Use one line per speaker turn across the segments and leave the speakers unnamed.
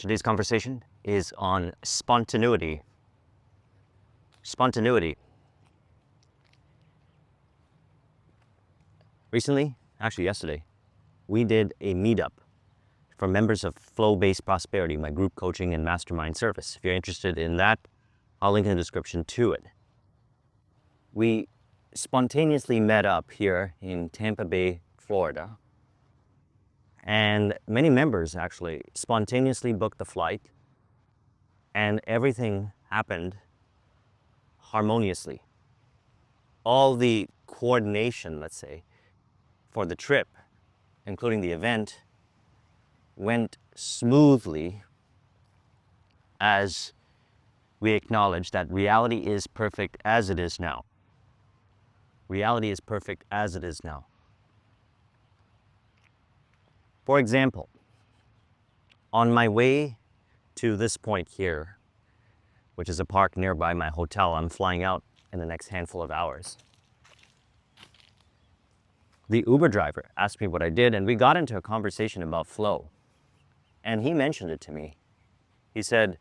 Today's conversation is on spontaneity. Spontaneity. Recently, actually yesterday, we did a meetup for members of Flow-Based Prosperity, my group coaching and mastermind service. If you're interested in that, I'll link in the description to it. We spontaneously met up here in Tampa Bay, Florida. And many members actually spontaneously booked the flight, and everything happened harmoniously. All the coordination, let's say, for the trip, including the event, went smoothly as we acknowledge that reality is perfect as it is now. Reality is perfect as it is now. For example, on my way to this point here, which is a park nearby my hotel, I'm flying out in the next handful of hours. The Uber driver asked me what I did, and we got into a conversation about flow. And he mentioned it to me. He said,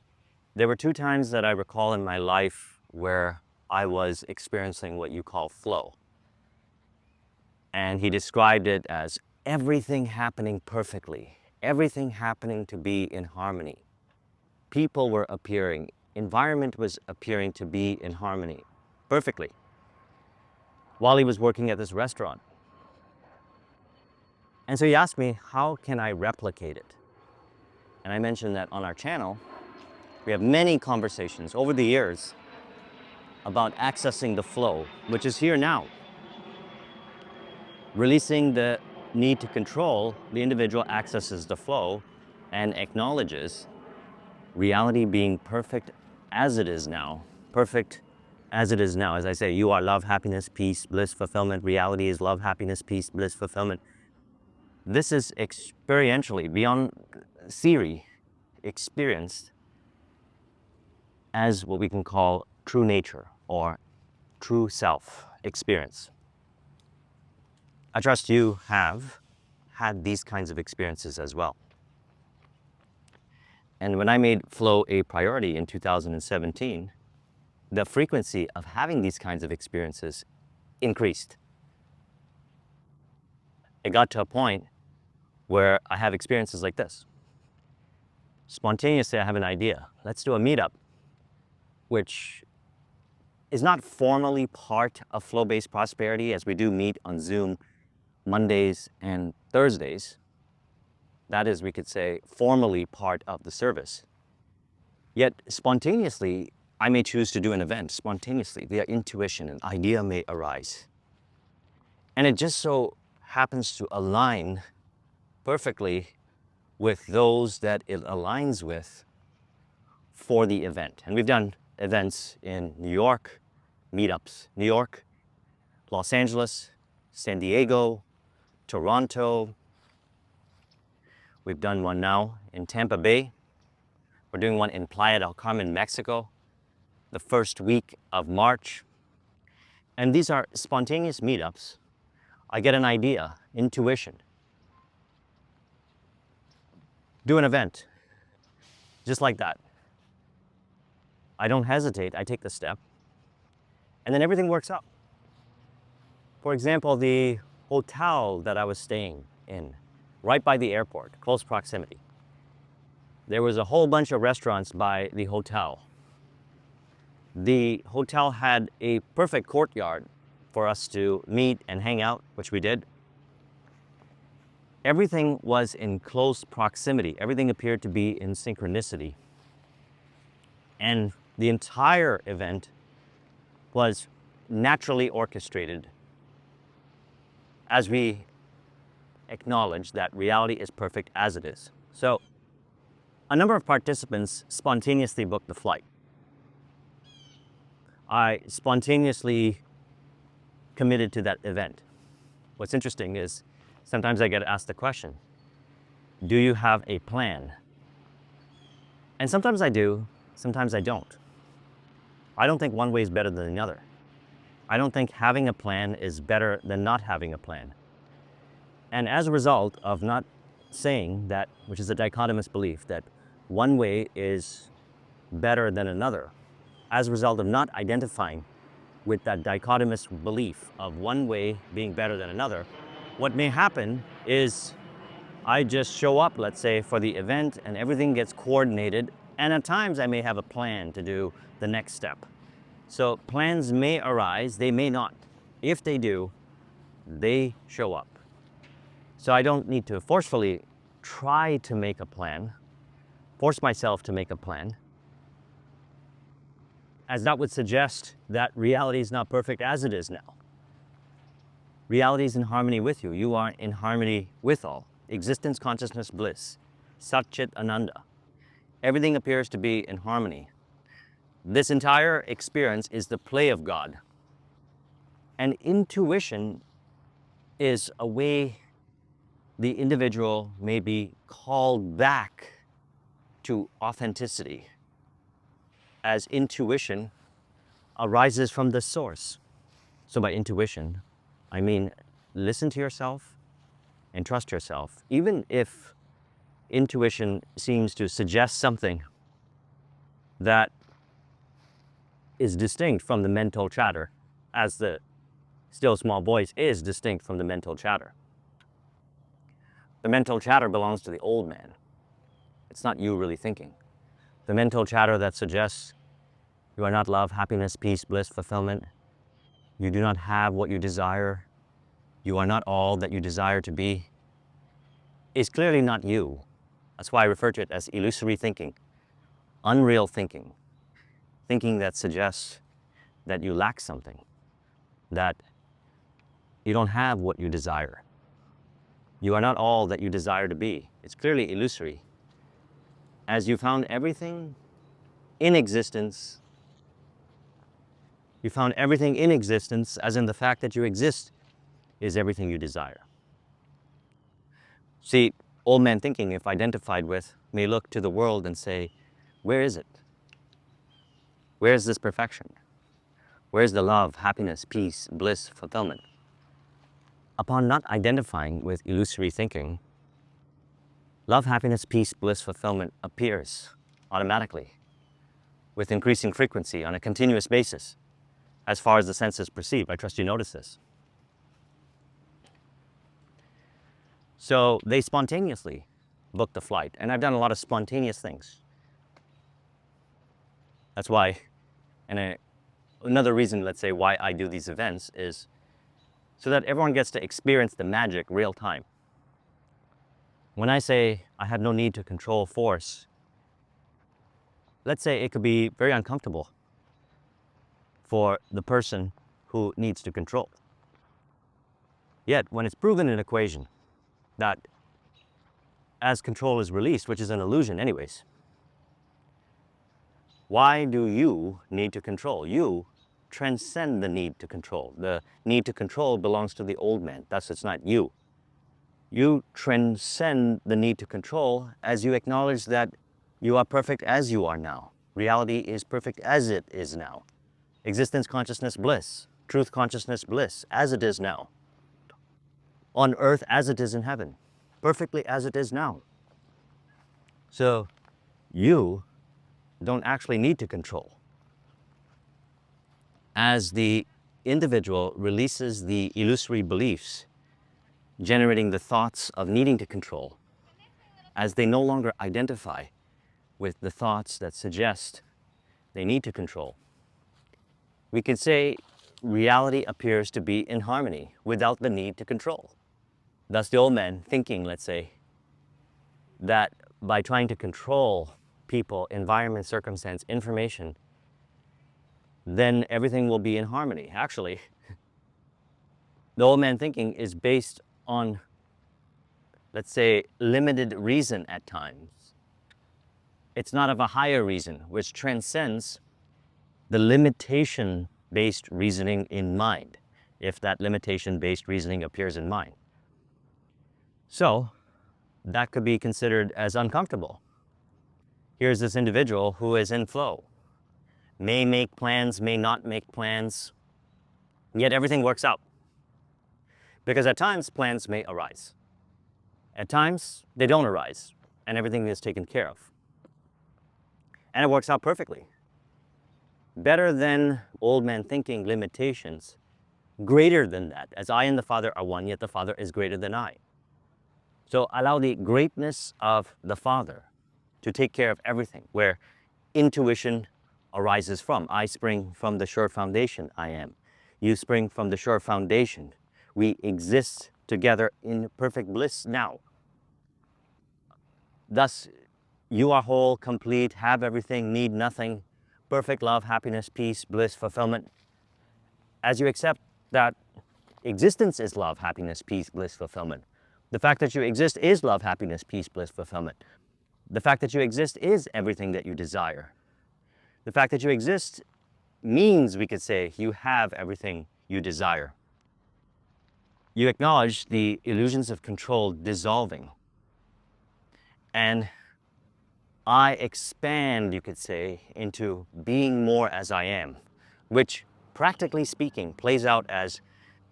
there were 2 times that I recall in my life where I was experiencing what you call flow. And he described it as everything happening perfectly, everything happening to be in harmony. People were appearing, environment was appearing to be in harmony perfectly while he was working at this restaurant. And so he asked me, how can I replicate it? And I mentioned that on our channel, we have many conversations over the years about accessing the flow, which is here now. Releasing the need to control, the individual accesses the flow and acknowledges reality being perfect as it is now. Perfect as it is now. As I say, you are love, happiness, peace, bliss, fulfillment. Reality is love, happiness, peace, bliss, fulfillment. This is experientially, beyond theory, experienced as what we can call true nature or true self experience. I trust you have had these kinds of experiences as well. And when I made flow a priority in 2017, the frequency of having these kinds of experiences increased. It got to a point where I have experiences like this. Spontaneously, I have an idea. Let's do a meetup, which is not formally part of Flow-Based Prosperity, as we do meet on Zoom Mondays and Thursdays. That is, we could say, formally part of the service. Yet spontaneously, I may choose to do an event spontaneously via intuition. An idea may arise. And it just so happens to align perfectly with those that it aligns with for the event. And we've done events in New York, meetups, New York, Los Angeles, San Diego, Toronto. We've done one now in Tampa Bay. We're doing one in Playa del Carmen, Mexico, the first week of March. And these are spontaneous meetups. I get an idea, intuition. Do an event, just like that. I don't hesitate, I take the step, and then everything works out. For example, the hotel that I was staying in, right by the airport, close proximity. There was a whole bunch of restaurants by the hotel. The hotel had a perfect courtyard for us to meet and hang out, which we did. Everything was in close proximity. Everything appeared to be in synchronicity. And the entire event was naturally orchestrated as we acknowledge that reality is perfect as it is. So, a number of participants spontaneously booked the flight. I spontaneously committed to that event. What's interesting is sometimes I get asked the question, do you have a plan? And sometimes I do, sometimes I don't. I don't think one way is better than the other. I don't think having a plan is better than not having a plan. And as a result of not saying that, which is a dichotomous belief, that one way is better than another as a result of not identifying with that dichotomous belief of one way being better than another. What may happen is I just show up, let's say, for the event and everything gets coordinated. And at times I may have a plan to do the next step. So plans may arise, they may not. If they do, they show up. So I don't need to forcefully try to make a plan, force myself to make a plan, as that would suggest that reality is not perfect as it is now. Reality is in harmony with you. You are in harmony with all. Existence, consciousness, bliss. Sat Chit Ananda. Everything appears to be in harmony. This entire experience is the play of God. And intuition is a way the individual may be called back to authenticity, as intuition arises from the source. So by intuition, I mean listen to yourself and trust yourself. Even if intuition seems to suggest something that is distinct from the mental chatter, as the still small voice is distinct from the mental chatter. The mental chatter belongs to the old man. It's not you really thinking. The mental chatter that suggests you are not love, happiness, peace, bliss, fulfillment. You do not have what you desire. You are not all that you desire to be, is clearly not you. That's why I refer to it as illusory thinking, unreal thinking, thinking that suggests that you lack something, that you don't have what you desire. You are not all that you desire to be. It's clearly illusory. As you found everything in existence, you found everything in existence, as in the fact that you exist is everything you desire. See, old man thinking, if identified with, may look to the world and say, where is it? Where is this perfection? Where is the love, happiness, peace, bliss, fulfillment? Upon not identifying with illusory thinking, love, happiness, peace, bliss, fulfillment appears automatically with increasing frequency on a continuous basis as far as the senses perceive. I trust you notice this. So they spontaneously book the flight, and I've done a lot of spontaneous things. That's why, and another reason, let's say, why I do these events is so that everyone gets to experience the magic real time. When I say I have no need to control force, let's say it could be very uncomfortable for the person who needs to control. Yet, when it's proven in an equation that as control is released, which is an illusion anyways, why do you need to control? You transcend the need to control. The need to control belongs to the old man. Thus, it's not you. You transcend the need to control as you acknowledge that you are perfect as you are now. Reality is perfect as it is now. Existence, consciousness, bliss. Truth, consciousness, bliss, as it is now. On earth as it is in heaven. Perfectly as it is now. So, you don't actually need to control. As the individual releases the illusory beliefs, generating the thoughts of needing to control, as they no longer identify with the thoughts that suggest they need to control, we can say reality appears to be in harmony without the need to control. Thus the old man thinking, let's say, that by trying to control people, environment, circumstance, information, then everything will be in harmony. Actually, the old man thinking is based on, let's say, limited reason at times. It's not of a higher reason, which transcends the limitation-based reasoning in mind, if that limitation-based reasoning appears in mind. So, that could be considered as uncomfortable. Here's this individual who is in flow, may make plans, may not make plans, yet everything works out. Because at times, plans may arise. At times, they don't arise, and everything is taken care of. And it works out perfectly. Better than old man thinking limitations, greater than that, as I and the Father are one, yet the Father is greater than I. So allow the greatness of the Father to take care of everything, where intuition arises from. I spring from the sure foundation I am. You spring from the sure foundation. We exist together in perfect bliss now. Thus, you are whole, complete, have everything, need nothing, perfect love, happiness, peace, bliss, fulfillment. As you accept that existence is love, happiness, peace, bliss, fulfillment. The fact that you exist is love, happiness, peace, bliss, fulfillment. The fact that you exist is everything that you desire. The fact that you exist means, we could say, you have everything you desire. You acknowledge the illusions of control dissolving. And I expand, you could say, into being more as I am, which, practically speaking, plays out as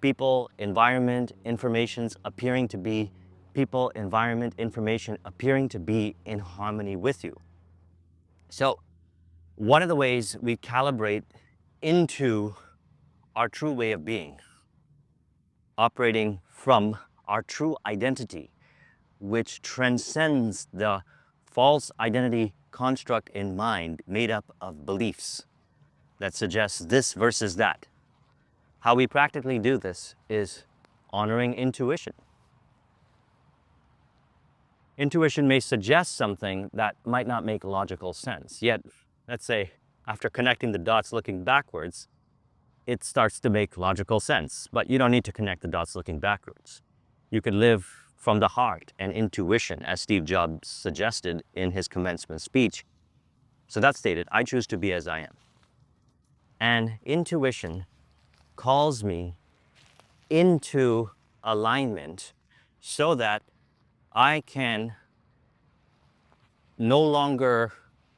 people, environment, information appearing to be in harmony with you. So one of the ways we calibrate into our true way of being, operating from our true identity, which transcends the false identity construct in mind made up of beliefs that suggests this versus that. How we practically do this is honoring intuition. Intuition may suggest something that might not make logical sense, yet, let's say, after connecting the dots looking backwards, it starts to make logical sense. But you don't need to connect the dots looking backwards. You could live from the heart and intuition, as Steve Jobs suggested in his commencement speech. So that stated, I choose to be as I am. And intuition calls me into alignment so that I can no longer,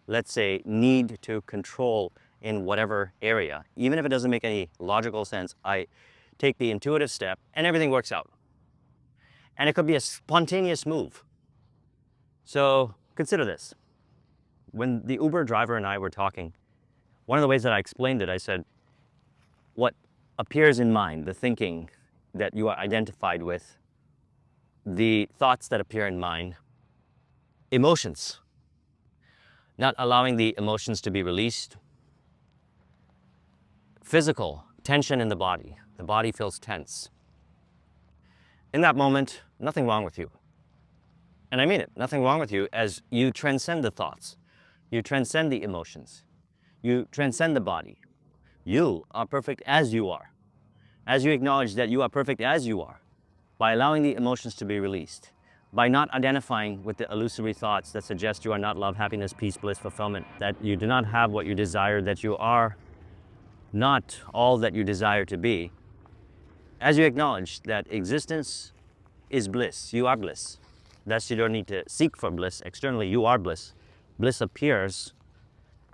let's say, need to control in whatever area. Even if it doesn't make any logical sense, I take the intuitive step and everything works out. And it could be a spontaneous move. So consider this. When the Uber driver and I were talking, one of the ways that I explained it, I said, what appears in mind, the thinking that you are identified with, the thoughts that appear in mind, emotions, not allowing the emotions to be released, physical tension in the body feels tense. In that moment, nothing wrong with you. And I mean it, nothing wrong with you, as you transcend the thoughts, you transcend the emotions, you transcend the body. You are perfect as you are. As you acknowledge that you are perfect as you are, by allowing the emotions to be released, by not identifying with the illusory thoughts that suggest you are not love, happiness, peace, bliss, fulfillment, that you do not have what you desire, that you are not all that you desire to be. As you acknowledge that existence is bliss, you are bliss. Thus you don't need to seek for bliss externally, you are bliss. Bliss appears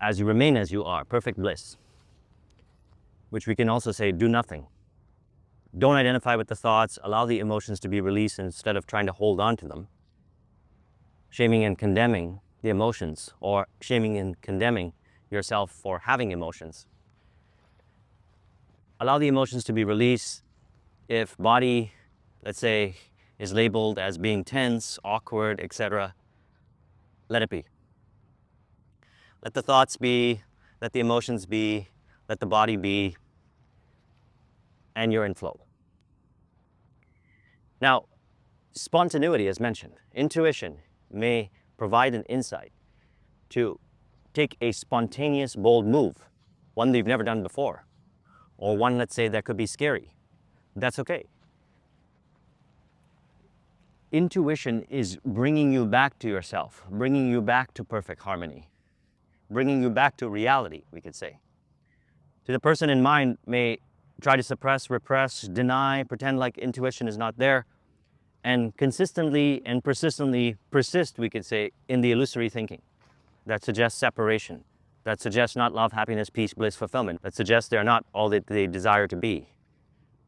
as you remain as you are, perfect bliss. Which we can also say, do nothing. Don't identify with the thoughts, allow the emotions to be released instead of trying to hold on to them. Shaming and condemning the emotions, or shaming and condemning yourself for having emotions. Allow the emotions to be released. If body, let's say, is labeled as being tense, awkward, etc., let it be. Let the thoughts be, let the emotions be, let the body be, and you're in flow. Now, spontaneity, as mentioned, intuition may provide an insight to take a spontaneous, bold move, one that you've never done before, or one, let's say, that could be scary. That's okay. Intuition is bringing you back to yourself, bringing you back to perfect harmony, bringing you back to reality, we could say. So the person in mind may try to suppress, repress, deny, pretend like intuition is not there, and consistently and persistently persist, we could say, in the illusory thinking that suggests separation, that suggests not love, happiness, peace, bliss, fulfillment, that suggests they're not all that they desire to be.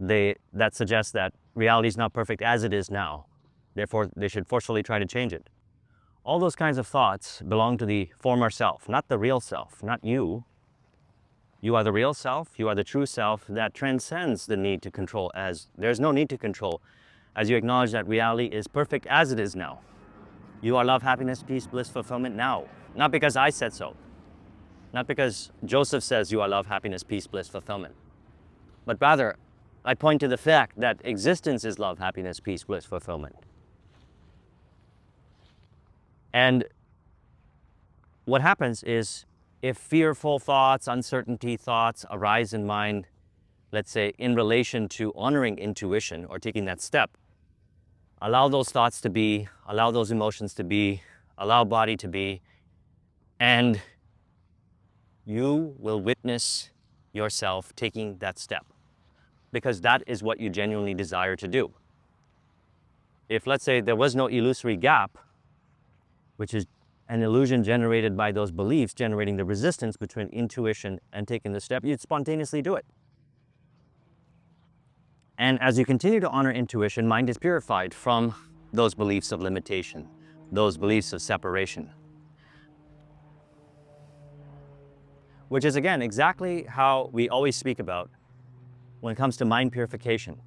That suggests that reality is not perfect as it is now. Therefore, they should forcefully try to change it. All those kinds of thoughts belong to the former self, not the real self, not you. You are the real self, you are the true self that transcends the need to control, as there's no need to control, as you acknowledge that reality is perfect as it is now. You are love, happiness, peace, bliss, fulfillment now. Not because I said so. Not because Joseph says you are love, happiness, peace, bliss, fulfillment. But rather, I point to the fact that existence is love, happiness, peace, bliss, fulfillment. And what happens is, if fearful thoughts, uncertainty thoughts arise in mind, let's say in relation to honoring intuition or taking that step, allow those thoughts to be, allow those emotions to be, allow body to be, and you will witness yourself taking that step, because that is what you genuinely desire to do. If, let's say, there was no illusory gap, which is an illusion generated by those beliefs, generating the resistance between intuition and taking the step, you'd spontaneously do it. And as you continue to honor intuition, mind is purified from those beliefs of limitation, those beliefs of separation. Which is, again, exactly how we always speak about when it comes to mind purification.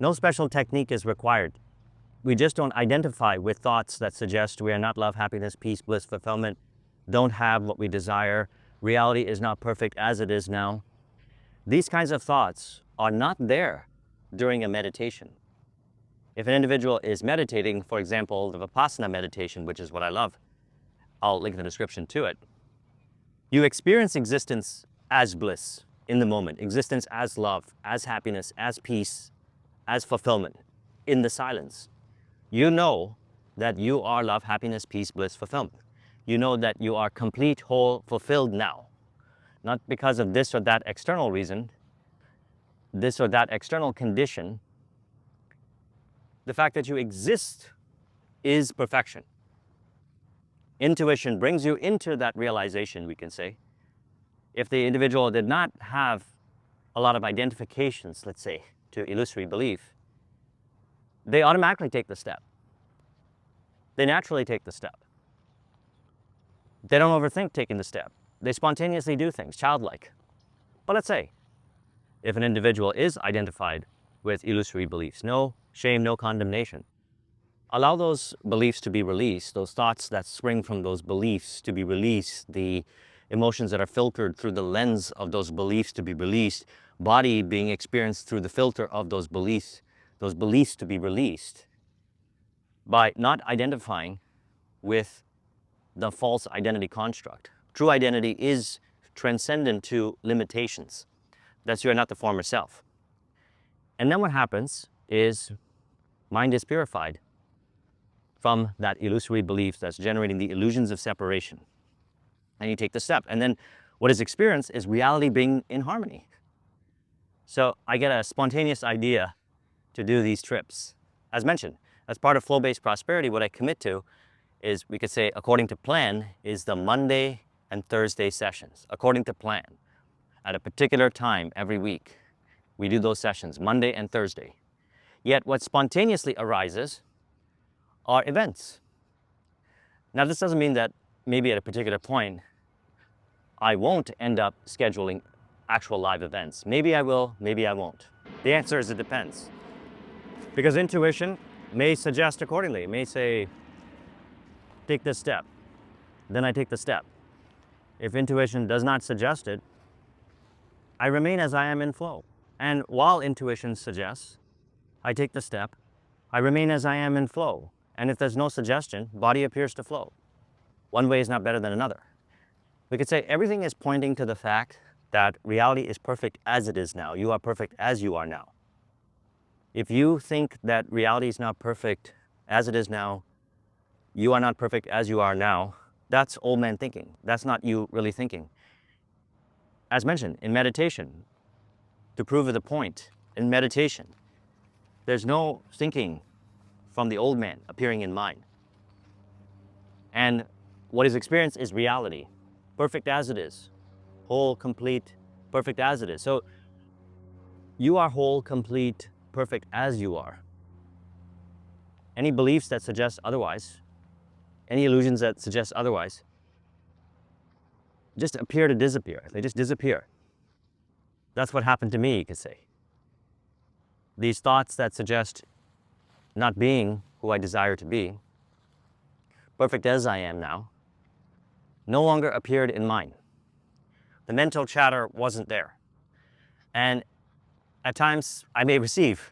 No special technique is required. We just don't identify with thoughts that suggest we are not love, happiness, peace, bliss, fulfillment, don't have what we desire, reality is not perfect as it is now. These kinds of thoughts are not there during a meditation. If an individual is meditating, for example, the Vipassana meditation, which is what I love, I'll link the description to it, you experience existence as bliss in the moment, existence as love, as happiness, as peace, as fulfillment in the silence. You know that you are love, happiness, peace, bliss, fulfillment. You know that you are complete, whole, fulfilled now. Not because of this or that external reason, this or that external condition. The fact that you exist is perfection. Intuition brings you into that realization, we can say. If the individual did not have a lot of identifications, let's say, to illusory belief, they automatically take the step. They naturally take the step. They don't overthink taking the step. They spontaneously do things, childlike. But let's say, if an individual is identified with illusory beliefs, no shame, no condemnation. Allow those beliefs to be released, those thoughts that spring from those beliefs to be released, the emotions that are filtered through the lens of those beliefs to be released, body being experienced through the filter of those beliefs to be released, by not identifying with the false identity construct. True identity is transcendent to limitations. That's you are not the former self. And then what happens is mind is purified from that illusory belief that's generating the illusions of separation. And you take the step. And then what is experienced is reality being in harmony. So I get a spontaneous idea to do these trips. As mentioned, as part of flow-based prosperity, what I commit to is, we could say, according to plan, is the Monday and Thursday sessions. According to plan, at a particular time every week, we do those sessions, Monday and Thursday. Yet what spontaneously arises are events. Now, this doesn't mean that maybe at a particular point, I won't end up scheduling actual live events. Maybe I will, maybe I won't. The answer is it depends. Because intuition may suggest accordingly. It may say, take this step. Then I take the step. If intuition does not suggest it, I remain as I am in flow. And while intuition suggests, I take the step, I remain as I am in flow. And if there's no suggestion, body appears to flow. One way is not better than another. We could say everything is pointing to the fact that reality is perfect as it is now. You are perfect as you are now. If you think that reality is not perfect as it is now, you are not perfect as you are now, that's old man thinking. That's not you really thinking. As mentioned, in meditation, to prove the point, in meditation, there's no thinking from the old man appearing in mind. And what is experienced is reality, perfect as it is, whole, complete, perfect as it is. So you are whole, complete, perfect as you are. Any beliefs that suggest otherwise Any illusions that suggest otherwise just appear to disappear. They just disappear. That's what happened to me, you could say. These thoughts that suggest not being who I desire to be, perfect as I am now, no longer appeared in mine. The mental chatter wasn't there. And at times, I may receive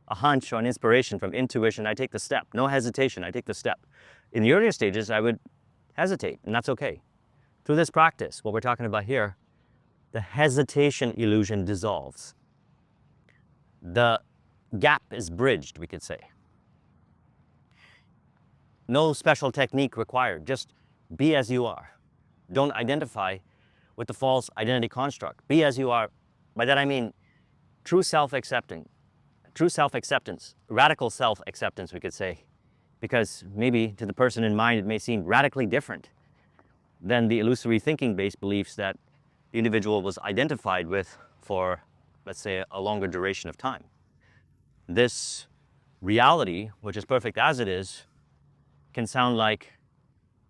a hunch or an inspiration from intuition. I take the step. No hesitation, I take the step. In the earlier stages, I would hesitate, and that's okay. Through this practice, what we're talking about here, the hesitation illusion dissolves. The gap is bridged, we could say. No special technique required. Just be as you are. Don't identify with the false identity construct. Be as you are. By that I mean true self-acceptance, radical self-acceptance, we could say. Because maybe to the person in mind, it may seem radically different than the illusory thinking-based beliefs that the individual was identified with for, let's say, a longer duration of time. This reality, which is perfect as it is, can sound like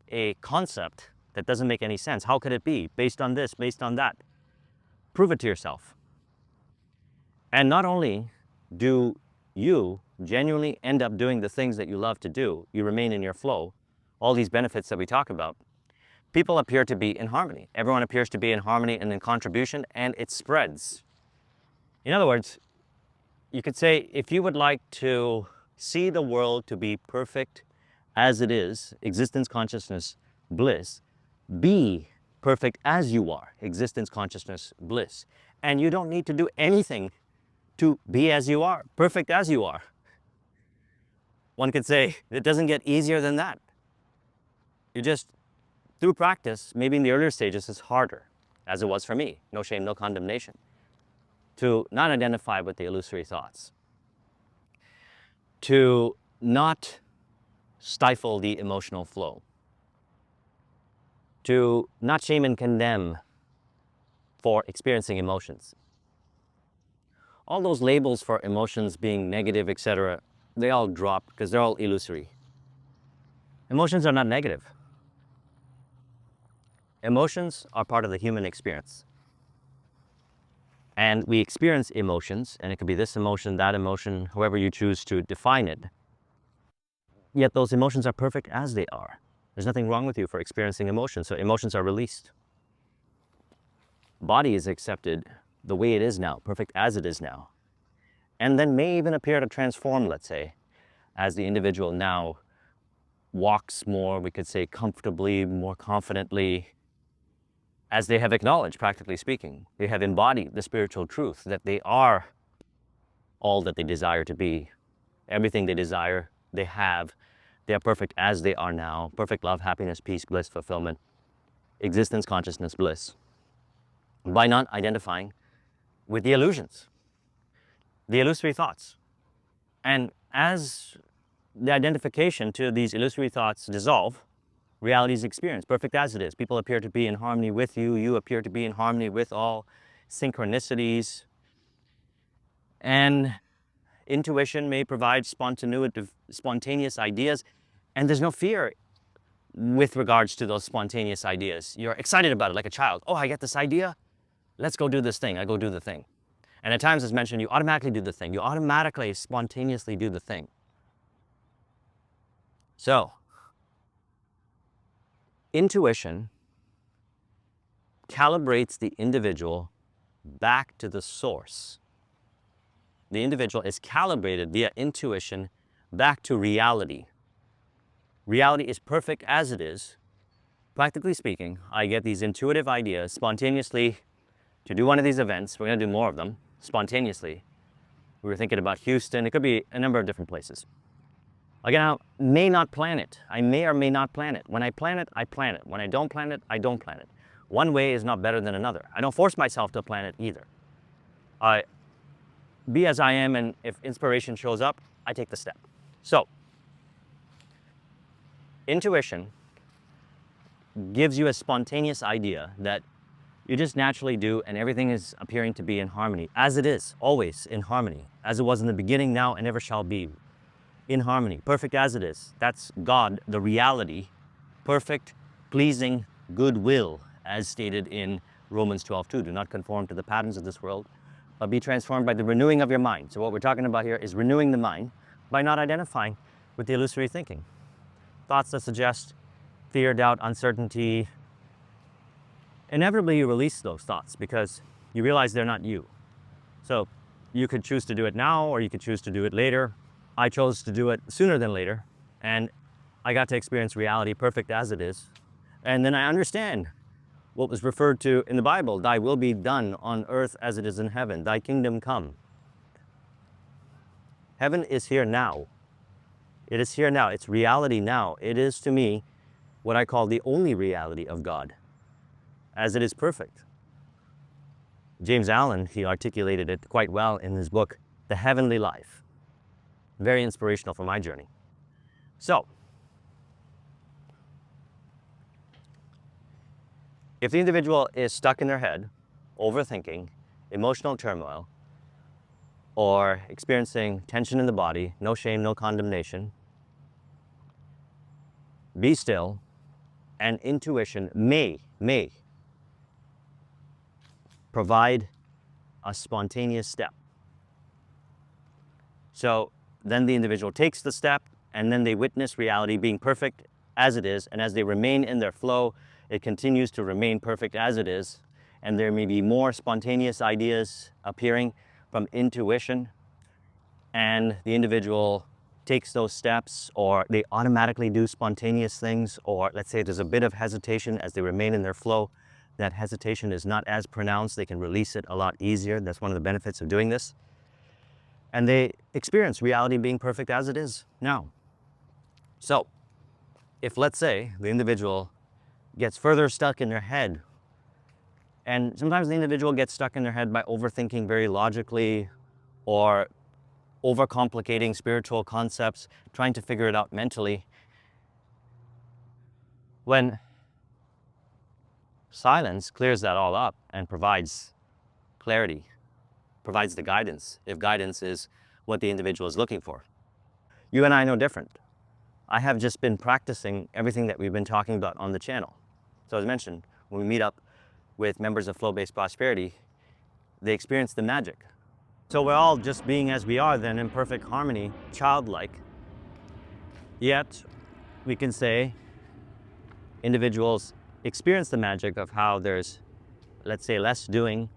a concept that doesn't make any sense. How could it be? Based on this, based on that. Prove it to yourself. And not only do you genuinely end up doing the things that you love to do, you remain in your flow, all these benefits that we talk about, people appear to be in harmony. Everyone appears to be in harmony and in contribution, and it spreads. In other words, you could say, if you would like to see the world to be perfect as it is, existence, consciousness, bliss, be perfect as you are, existence, consciousness, bliss. And you don't need to do anything to be as you are, perfect as you are. One could say, it doesn't get easier than that. You just, through practice, maybe in the earlier stages, it's harder, as it was for me, no shame, no condemnation, to not identify with the illusory thoughts, to not stifle the emotional flow, to not shame and condemn for experiencing emotions. All those labels for emotions being negative, etc., they all drop because they're all illusory. Emotions are not negative. Emotions are part of the human experience. And we experience emotions, and it could be this emotion, that emotion, however you choose to define it. Yet those emotions are perfect as they are. There's nothing wrong with you for experiencing emotions, so emotions are released. Body is accepted the way it is now, perfect as it is now. And then may even appear to transform, let's say, as the individual now walks more, we could say, comfortably, more confidently, as they have acknowledged, practically speaking. They have embodied the spiritual truth that they are all that they desire to be. Everything they desire, they have. They are perfect as they are now. Perfect love, happiness, peace, bliss, fulfillment, existence, consciousness, bliss. By not identifying with the illusions, the illusory thoughts. And as the identification to these illusory thoughts dissolve, reality is experienced, perfect as it is. People appear to be in harmony with you. You appear to be in harmony with all synchronicities. And intuition may provide spontaneous ideas, and there's no fear with regards to those spontaneous ideas. You're excited about it like a child. Oh, I get this idea. Let's go do this thing. I go do the thing. And at times, as mentioned, you automatically do the thing. You automatically, spontaneously do the thing. So, intuition calibrates the individual back to the source. The individual is calibrated via intuition back to reality. Reality is perfect as it is. Practically speaking, I get these intuitive ideas spontaneously to do one of these events. We're going to do more of them spontaneously. We were thinking about Houston. It could be a number of different places. Again, I may not plan it. I may or may not plan it. When I plan it, I plan it. When I don't plan it, I don't plan it. One way is not better than another. I don't force myself to plan it either. I be as I am, and if inspiration shows up, I take the step. So, intuition gives you a spontaneous idea that you just naturally do, and everything is appearing to be in harmony, as it is, always in harmony, as it was in the beginning, now, and ever shall be. in harmony, perfect as it is. That's God, the reality, perfect, pleasing, goodwill, as stated in Romans 12:2. Do not conform to the patterns of this world, but be transformed by the renewing of your mind. So what we're talking about here is renewing the mind by not identifying with the illusory thinking. Thoughts that suggest fear, doubt, uncertainty. Inevitably, you release those thoughts because you realize they're not you. So you could choose to do it now, or you could choose to do it later. I chose to do it sooner than later, and I got to experience reality perfect as it is. And then I understand what was referred to in the Bible: thy will be done on earth as it is in heaven, thy kingdom come. Heaven is here now. It is here now. It's reality now. It is, to me, what I call the only reality of God, as it is perfect. James Allen, he articulated it quite well in his book, The Heavenly Life. Very inspirational for my journey. So, if the individual is stuck in their head, overthinking, emotional turmoil, or experiencing tension in the body, no shame, no condemnation, be still, and intuition may provide a spontaneous step. So then the individual takes the step, and then they witness reality being perfect as it is, and as they remain in their flow, it continues to remain perfect as it is, and there may be more spontaneous ideas appearing from intuition, and the individual takes those steps, or they automatically do spontaneous things, or let's say there's a bit of hesitation as they remain in their flow. That hesitation is not as pronounced. They can release it a lot easier. That's one of the benefits of doing this. And they experience reality being perfect as it is now. So if, let's say, the individual gets further stuck in their head, and sometimes the individual gets stuck in their head by overthinking very logically, or overcomplicating spiritual concepts, trying to figure it out mentally, when silence clears that all up and provides clarity, provides the guidance, if guidance is what the individual is looking for. You and I know different. I have just been practicing everything that we've been talking about on the channel. So as mentioned, when we meet up with members of Flow-Based Prosperity, they experience the magic. So we're all just being as we are then, in perfect harmony, childlike. Yet, we can say individuals experience the magic of how there's, let's say, less doing,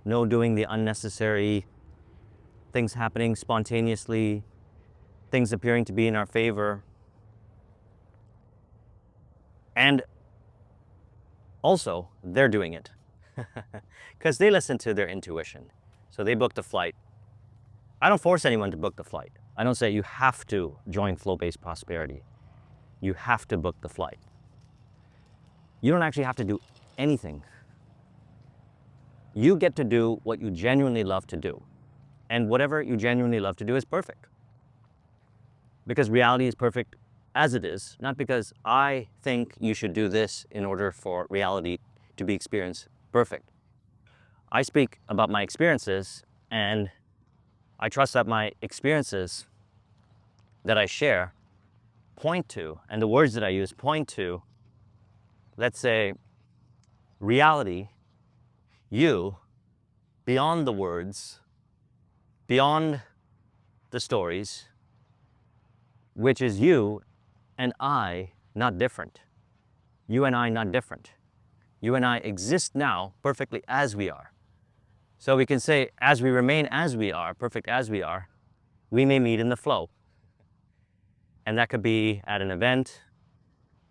no doing the unnecessary, things happening spontaneously, things appearing to be in our favor. And also, they're doing it because they listen to their intuition. So they booked a flight. I don't force anyone to book the flight. I don't say you have to join Flow-Based Prosperity. You have to book the flight. You don't actually have to do anything. You get to do what you genuinely love to do. And whatever you genuinely love to do is perfect. Because reality is perfect as it is, not because I think you should do this in order for reality to be experienced perfect. I speak about my experiences, and I trust that my experiences that I share point to, and the words that I use point to, let's say, reality, you, beyond the words, beyond the stories, which is you and I not different. You and I not different. You and I exist now perfectly as we are. So we can say, as we remain as we are, perfect as we are, we may meet in the flow. And that could be at an event.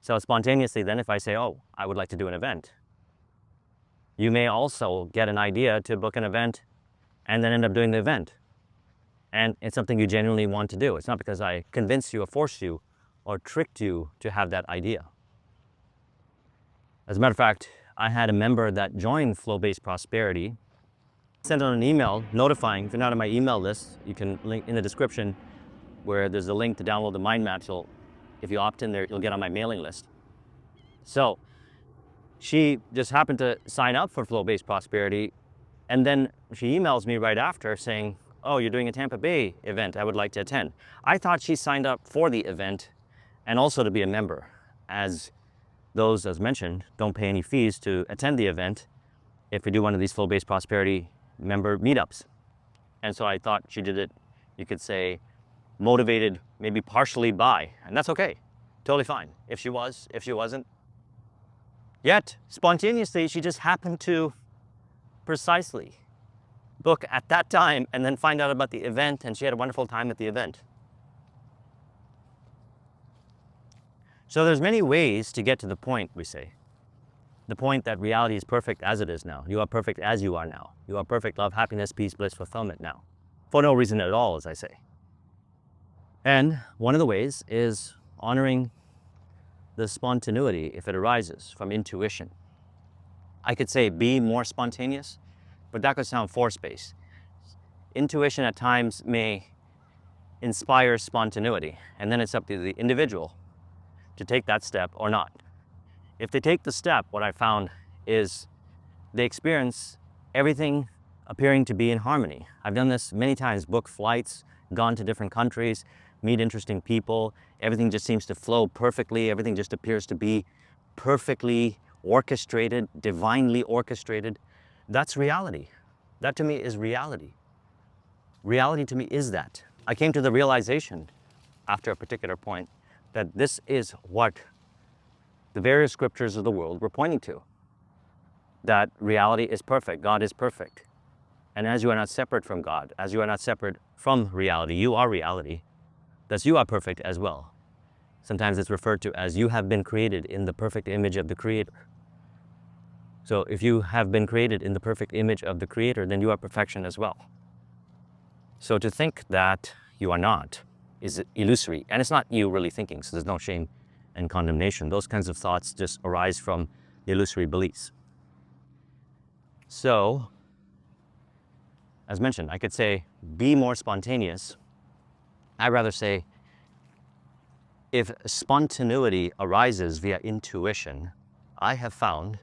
So spontaneously then, if I say, oh, I would like to do an event, you may also get an idea to book an event and then end up doing the event. And it's something you genuinely want to do. It's not because I convinced you or forced you or tricked you to have that idea. As a matter of fact, I had a member that joined Flow-Based Prosperity, sent out an email notifying. If you're not on my email list, you can link in the description where there's a link to download the mind map. If you opt in there, you'll get on my mailing list. So she just happened to sign up for Flow-Based Prosperity, and then she emails me right after saying, oh, you're doing a Tampa Bay event, I would like to attend. I thought she signed up for the event and also to be a member, as those, as mentioned, don't pay any fees to attend the event if we do one of these flow-based prosperity member meetups. And so I thought she did it, you could say, motivated maybe partially by, and that's okay, totally fine. If she was, if she wasn't. Yet, spontaneously, she just happened to precisely book at that time and then find out about the event, and she had a wonderful time at the event. So there's many ways to get to the point, we say. The point that reality is perfect as it is now. You are perfect as you are now. You are perfect love, happiness, peace, bliss, fulfillment now. For no reason at all, as I say. And one of the ways is honoring the spontaneity if it arises from intuition. I could say be more spontaneous, but that could sound force-based. Intuition at times may inspire spontaneity, and then it's up to the individual to take that step or not. If they take the step, what I found is they experience everything appearing to be in harmony. I've done this many times, booked flights, gone to different countries, meet interesting people. Everything just seems to flow perfectly. Everything just appears to be perfectly orchestrated, divinely orchestrated. That's reality. That to me is reality. Reality to me is that. I came to the realization after a particular point that this is what the various scriptures of the world were pointing to. That reality is perfect, God is perfect. And as you are not separate from God, as you are not separate from reality, you are reality, thus you are perfect as well. Sometimes it's referred to as you have been created in the perfect image of the Creator. So if you have been created in the perfect image of the Creator, then you are perfection as well. So to think that you are not is illusory, and it's not you really thinking, so there's no shame and condemnation. Those kinds of thoughts just arise from illusory beliefs. So, as mentioned, I could say, be more spontaneous. I'd rather say, if spontaneity arises via intuition, I have found,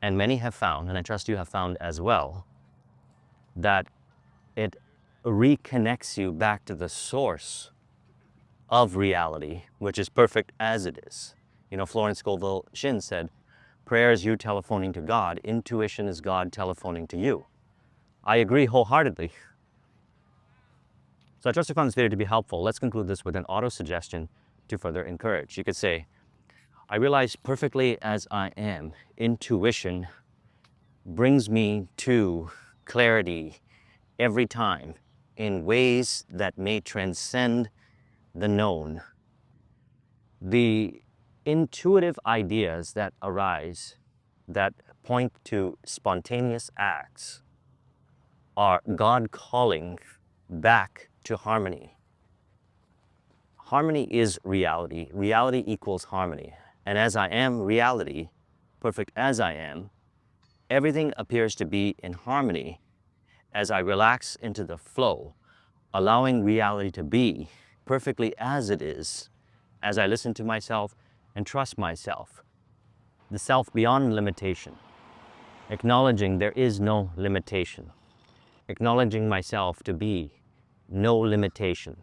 and many have found, and I trust you have found as well, that it reconnects you back to the source of reality, which is perfect as it is. You know, Florence Scovel Shinn said, prayer is you telephoning to God, intuition is God telephoning to you. I agree wholeheartedly. So I trust you found this video to be helpful. Let's conclude this with an auto-suggestion to further encourage. You could say, I realize perfectly as I am, intuition brings me to clarity every time in ways that may transcend the known. The intuitive ideas that arise that point to spontaneous acts are God calling back to harmony. Harmony is reality. Reality equals harmony. And as I am reality, perfect as I am, everything appears to be in harmony as I relax into the flow, allowing reality to be perfectly as it is, as I listen to myself and trust myself, the self beyond limitation, acknowledging there is no limitation, acknowledging myself to be no limitation,